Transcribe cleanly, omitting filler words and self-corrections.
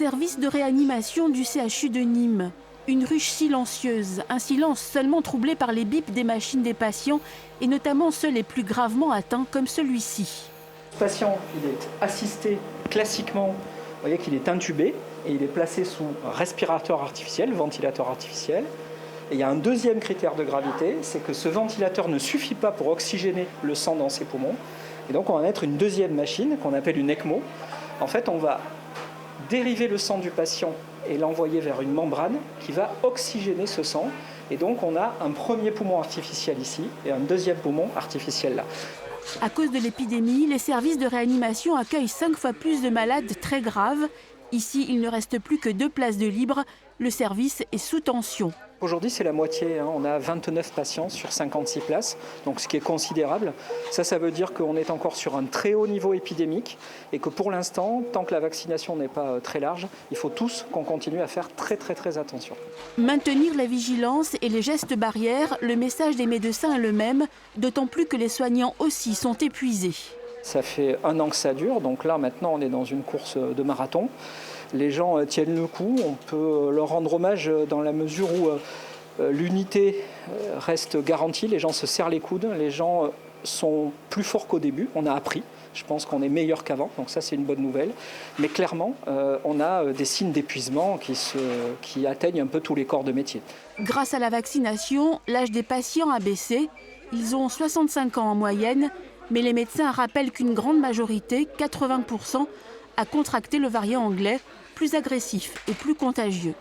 service de réanimation du CHU de Nîmes. Une ruche silencieuse, un silence seulement troublé par les bips des machines des patients et notamment ceux les plus gravement atteints comme celui-ci. Le patient il est assisté classiquement, vous voyez qu'il est intubé et il est placé sous respirateur artificiel, ventilateur artificiel. Et il y a un deuxième critère de gravité, c'est que ce ventilateur ne suffit pas pour oxygéner le sang dans ses poumons. Et donc on va mettre une deuxième machine qu'on appelle une ECMO. En fait, on va dériver le sang du patient et l'envoyer vers une membrane qui va oxygéner ce sang. Et donc on a un premier poumon artificiel ici et un deuxième poumon artificiel là. À cause de l'épidémie, les services de réanimation accueillent 5 fois plus de malades très graves. Ici, il ne reste plus que 2 places de libre. Le service est sous tension. Aujourd'hui, c'est la moitié. On a 29 patients sur 56 places, donc ce qui est considérable. Ça veut dire qu'on est encore sur un très haut niveau épidémique et que pour l'instant, tant que la vaccination n'est pas très large, il faut tous qu'on continue à faire très attention. Maintenir la vigilance et les gestes barrières, le message des médecins est le même, d'autant plus que les soignants aussi sont épuisés. Ça fait 1 an que ça dure, donc là maintenant on est dans une course de marathon. Les gens tiennent le coup, on peut leur rendre hommage dans la mesure où l'unité reste garantie, les gens se serrent les coudes, les gens sont plus forts qu'au début, on a appris, je pense qu'on est meilleur qu'avant, donc ça c'est une bonne nouvelle. Mais clairement, on a des signes d'épuisement qui atteignent un peu tous les corps de métier. Grâce à la vaccination, l'âge des patients a baissé, ils ont 65 ans en moyenne, mais les médecins rappellent qu'une grande majorité, 80%, a contracté le variant anglais, plus agressif et plus contagieux.